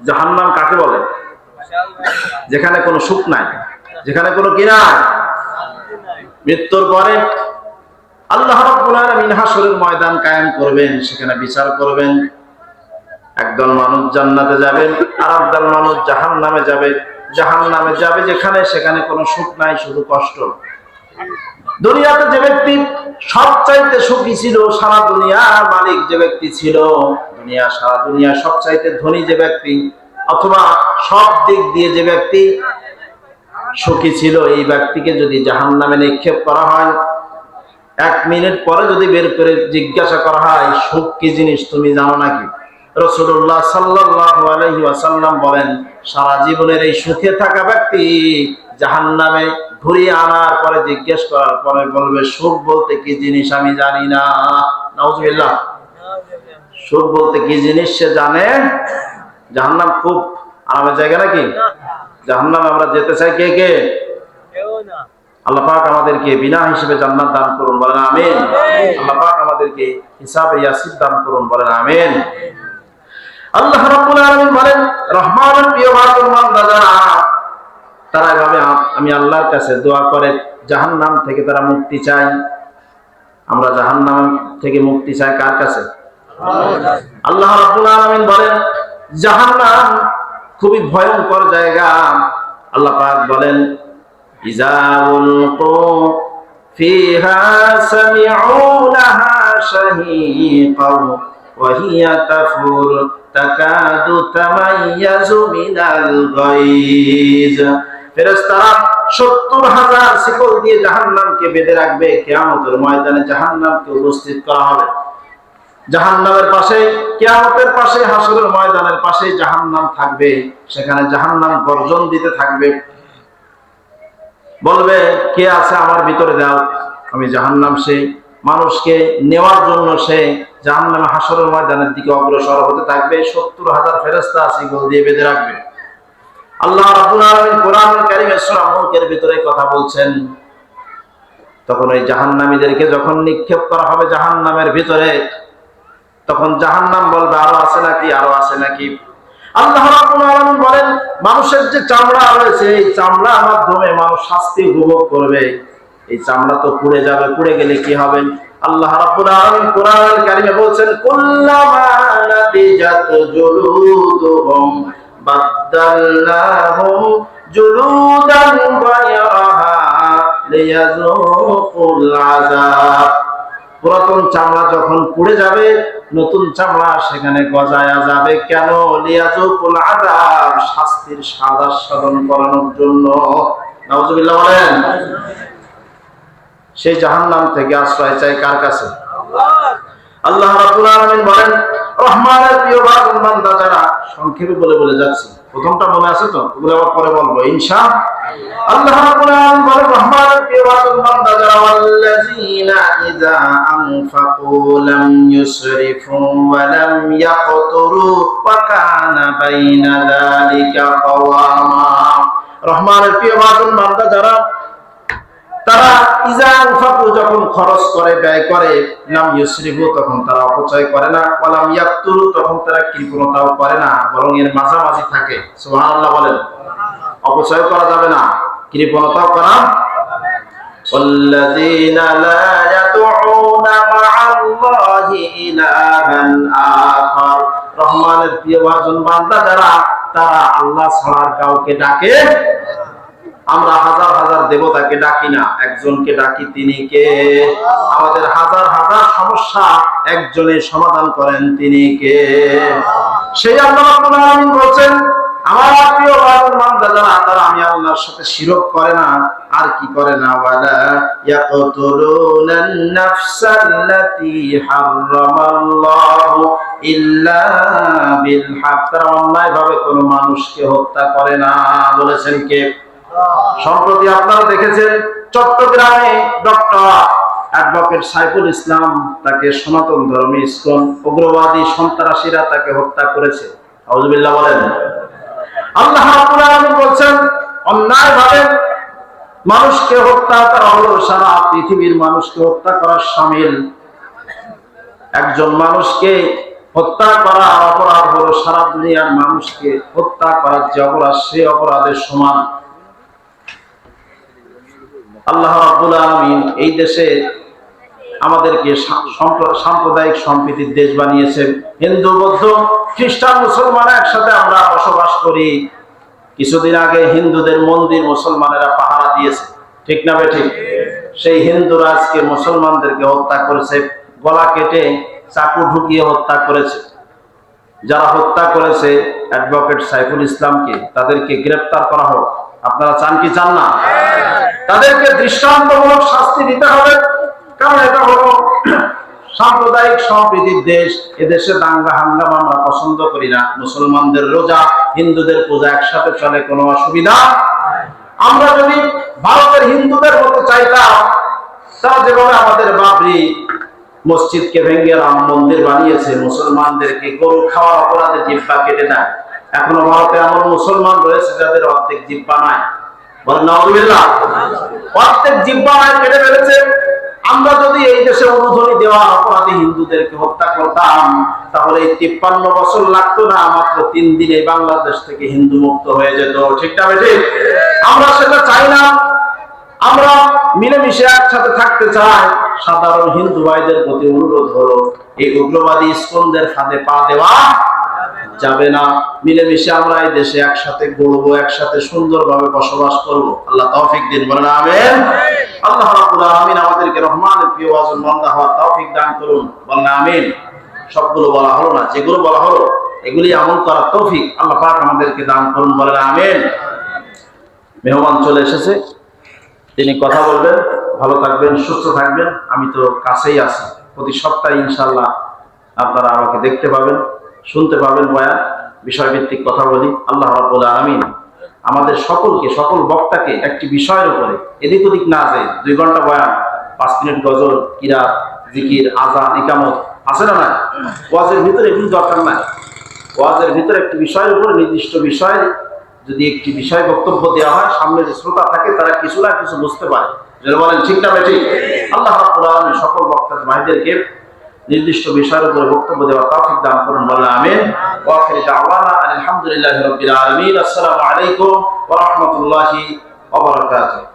জাহান্নাম কাকে বলে? যেখানে কোনো সুখ নাই, যেখানে কোনো কি নাই, মৃত্যুর পরে আল্লাহ রাব্বুল আলামিন হাসরের ময়দান কায়েম করবেন, সেখানে বিচার করবেন। একদল মানুষ জান্নাতে যাবে, আর একদল মানুষ জাহান্নামে যাবে। জাহান্নামে যাবে যেখানে, সেখানে কোনো সুখ নাই, শুধু কষ্ট। দুনিয়াতে যে ব্যক্তি সবচাইতে সুখী ছিল, সারা দুনিয়ার মালিক যে ব্যক্তি ছিল, সারা দুনিয়া সবচাইতে ধনী যে ব্যক্তি, অথবা সব দিক দিয়ে যে ব্যক্তি সুখী ছিল, এই ব্যক্তিকে যদি জাহান্নামে নিক্ষেপ করা হয়, 1 মিনিট পরে যদি বের করে জিজ্ঞাসা করা হয় সুখ কি জিনিস তুমি জানো নাকি, রাসূলুল্লাহ সাল্লাল্লাহু আলাইহি ওয়াসাল্লাম বলেন, সারা জীবনের এই সুখে থাকা ব্যক্তি জাহান্নামে ঘুরিয়ে আনার পরে জিজ্ঞেস করার পরে বলবে সুখ বলতে কি জিনিস আমি জানি না। নাউজুবিল্লাহ। সুখ বলতে কি জিনিস সে জানে। জাহান্নাম খুব আরামের জায়গা নাকি? জাহান্নামে আমরা যেতে চাই কে কে? আল্লাহ পাক আমাদেরকে বিনা হিসেবে জান্নাত দান করুন, বলেন আমিন। আল্লাহ পাক আমাদেরকে হিসাবে ইয়াসির দান করুন, বলেন আমিন। আল্লাহ রাব্বুল আলামিন বলেন, রহমানের প্রিয় বান্দা যারা, তারা এভাবে আমি আল্লাহর কাছে দোয়া করে জাহান্নাম থেকে তারা মুক্তি চায়। আমরা জাহান্নাম থেকে মুক্তি চাই কার কাছে? আল্লাহ রাব্বুল আলামিন বলেন, জাহান্নাম খুবই ভয়ঙ্কর জায়গা। আল্লাহ পাক বলেন, ইযা উলকু ফিহা সামিউ লাহা শাহীকাও ওয়া হিয়া তাফুর তাকাদু তামাইয়াজু মিনাল গায়জ। ফেরেশতারা ৭০,০০০ শিকল দিয়ে জাহান্নামকে বেঁধে রাখবে। কিয়ামতের ময়দানে জাহান্নামকে উপস্থিত করা হবে। জাহান্নামের পাশে, কিয়ামতের পাশে, হাসরের ময়দানের পাশে জাহান্নাম থাকবে। সেখানে জাহান্নাম গর্জন দিতে থাকবে, বলবে কে আছে আমার ভিতরে দাও, আমি জাহান্নাম। সে মানুষকে নেওয়ার জন্য সে জাহান্নামে হাসরের ময়দানের দিকে অগ্রসর হতে থাকবে। ৭০,০০০ ফেরেশতা শিকল দিয়ে বেঁধে রাখবে। আল্লাহ রাব্বুল আলামিন কোরআনুল কারীমে সূরা মুলকের ভিতরে কথা বলছেন। তখন এই জাহান্নামীদেরকে যখন নিক্ষেপ করা হবে জাহান্নামের ভিতরে, তখন জাহান্নাম বলবে আরো আছে নাকি, আরো আছে নাকি। আল্লাহ রাব্বুল আলামিন বলেন, মানুষের যে চামড়া রয়েছে, এই চামড়ার মাধ্যমে মানুষ শাস্তি উপভোগ করবে। এই চামড়া তো পুড়ে যাবে, পুড়ে গেলে কি হবে? আল্লাহ রাব্বুল আলামিন কোরআনুল কারীমে বলছেন, কুল্লামা নাদিজাত জুলুদুহুম বাদদালনাহুম জুলুদান গায়রাহা লিয়াযুকুল আযাব। পুরাতন চামড়া যখন পুড়ে যাবে, নতুন চামড়া সেখানে গজায়া যাবে। কেন? লিয়াযুকুল আযাব, শাস্তির স্বাদ আস্বাদন করানোর জন্য। নাউজুবিল্লাহ বলেন। সেই জাহান্নাম থেকে আশ্রয় চাই কার কাছে? আল্লাহ রাব্বুল আলামিন বলেন, রহমানের প্রিয় বান্দা যারা, সংক্ষেপে বলে বলে যাচ্ছি, প্রথমটা মনে আছে তো, ওগুলো আবার পরে বলবো ইনশাআল্লাহ। আল্লাহ রাব্বুল আলামিন বলেন, রহমানের প্রিয় বান্দা যারা, ওয়াল্লাযীনা ইযা আনফাকু লাম ইউসরিফু ওয়া লাম ইয়াকতুরু ওয়া কানা বাইনা যালিকা কাওয়ামা। রহমানের প্রিয় বান্দা যারা, তারা ইযা আনফাকু, যখন খরচ করে, ব্যয় করে, লাম ইউসরিফু, তখন তারা অপচয় করে না, ওয়া লাম ইয়াকতুরু, তখন তারা কৃপণতাও করে না, বরং এর মাঝামাঝি থাকে। সুবহানাল্লাহ বলেন। অপচয় করা যাবে না, কৃপণতাও করা। ওয়াল্লাযীনা লা ইয়াদউনা মা'আল্লাহি ইলাহান আখার। রহমানের প্রিয় বান্দা যারা, তারা আল্লাহ ছাড়া কাউকে ডাকে। আমরা হাজার হাজার দেবতাকে ডাকি না, একজনকে ডাকি, তিনি কে? আমাদের হাজার হাজার সমস্যা একজনের সমাধান করেন, তিনি কে? সেই আল্লাহ রাব্বুল আলামিন বলেন, আমার প্রিয় বান্দা যারা, তারা আমি আল্লাহর সাথে শিরক করে না। আর কি করে না? ওয়ালা ইয়াকতুলুনান নাফসাল্লাতী হারামাল্লাহু ইল্লা বিল হক। তারা অন্যায়ভাবে কোনো মানুষকে হত্যা করে না। বলেছেন কে? সম্প্রতি আপনারা দেখেছেন চট্টগ্রামে ডক্টর অ্যাডভোকেট সাইফুল ইসলাম, তাকে সনাতন ধর্মী ইসকন উগ্রবাদী সন্ত্রাসীরা তাকে হত্যা করেছে। আউযুবিল্লাহ বলেন। আল্লাহ রাব্বুল আলামিন বলেন, অন্যায়ভাবে মানুষকে হত্যা করা হলো সারা পৃথিবীর মানুষকে হত্যা করার শামিল। একজন মানুষকে হত্যা করা অপরাধ হলো সারা দুনিয়ার মানুষকে হত্যা করার যে অপরাধ, সে অপরাধের সমান। আল্লাহ রাব্বুল আলামিন এই দেশে আমাদেরকে সাম্প্রদায়িক সম্প্রীতির দেশ বানিয়েছেন। হিন্দু, বৌদ্ধ, খ্রিস্টান, মুসলমান একসাথে আমরা বসবাস করি। কিছুদিন আগে হিন্দুদের মন্দির মুসলমানেরা পাহারা দিয়েছে, ঠিক না বেঠিক? সেই হিন্দুরা আজকে মুসলমানদেরকে হত্যা করেছে, গলা কেটে চাকু ঢুকিয়ে হত্যা করেছে। যারা হত্যা করেছে অ্যাডভোকেট সাইফুল ইসলামকে, তাদেরকে গ্রেফতার করা হোক। আপনারা চান কি চান না? তাদেরকে দৃষ্টান্তমূলক শাস্তি দিতে হবে, কারণ এটা হলো সাম্প্রদায়িক সম্প্রীতির দেশ। এদেশে দাঙ্গা হাঙ্গামা আমরা পছন্দ করি না। মুসলমানদের রোজা, হিন্দুদের পূজা একসাথে চলে, কোনো অসুবিধা। আমরা যদি ভারতের হিন্দুদের মতো চাইতাম, তারা যেভাবে আমাদের বাবরি মসজিদকে ভেঙে রাম মন্দির বানিয়েছে, মুসলমানদেরকে গরু খাওয়ার অপরাধে জিহ্বা কেটে দেয়। এখনো ভারতে এমন মুসলমান রয়েছে যাদের অর্ধেক জিহ্বা নাই। বলেন নাউযুবিল্লাহ। অর্ধেক জিহ্বা নাই, কেটে ফেলেছে। আমরা যদি এই দেশে অনুধ্বনি দেওয়ার অপরাধে হিন্দুদেরকে হত্যা করতাম, তাহলে এই 53 বছর লাগতো না, মাত্র 3 দিনে বাংলাদেশ থেকে হিন্দু মুক্ত হয়ে যেত, ঠিক না বেঠিক? আমরা সেটা চাই না। আমরা মিলেমিশে একসাথে থাকতে চাই। সাধারণ হিন্দু ভাইদের প্রতি অনুরোধ হলো, এই উগ্রবাদী ইস্কনদের ফাঁদে পা দেওয়া যাবে না। মিলেমিশে আমরা এই দেশে একসাথে গড়বো, একসাথে সুন্দরভাবে বসবাস করব। আল্লাহ তৌফিক দিন, বলেন আমিন। আল্লাহ রাব্বুল আলামিন আমাদেরকে রহমানের প্রিয় ওয়াজির বান্দা হওয়ার তৌফিক দান করুন, বলেন আমিন। সবগুলো বলা হলো না, যেগুলো বলা হলো এগুলি আমল করার তৌফিক আল্লাহ পাক আমাদেরকে দান করুন, বলেন আমিন। মেহমান চলে এসেছে, তিনি কথা বলবেন। ভালো থাকবেন, সুস্থ থাকবেন। আমি তো কাছেই আছি, প্রতি সপ্তাহে ইনশাআল্লাহ আপনারা আমাকে দেখতে পাবেন, শুনতে পাবেন। বয়ান বিষয়ভিত্তিক কথা বলি। আল্লাহ রাব্বুল আলামিন আমাদের সকলকে, সকল বক্তাকে একটি বিষয়ের উপরে এদিক ওদিক না যায়। 2 ঘন্টা বয়ান, 5 মিনিট গজল, কিরাত, জিকির, আযান, ইকামত আছে না? ওয়াজের ভিতরে এগুলো দরকার নাই। ওয়াজের ভিতরে একটি বিষয়ের উপরে, নির্দিষ্ট বিষয় যদি একটি বিষয় বক্তব্য দেওয়া হয়, সামনে যে শ্রোতা থাকে তারা কিছু না কিছু বুঝতে পারে। যেটা বলেন ঠিক না বেঠিক? আল্লাহ রাব্বুল আলামিন সকল বক্তা ভাইদেরকে নির্দিষ্ট বিষয়ের উপরে বক্তব্য দেওয়ার তৌফিক দান করুন, বলেন আমিন। ওয়া আখিরু দাওয়ানা আলহামদুলিল্লাহি রাব্বিল আলামিন। আসসালামু আলাইকুম ওয়া রাহমাতুল্লাহি ওয়া বারাকাতুহু।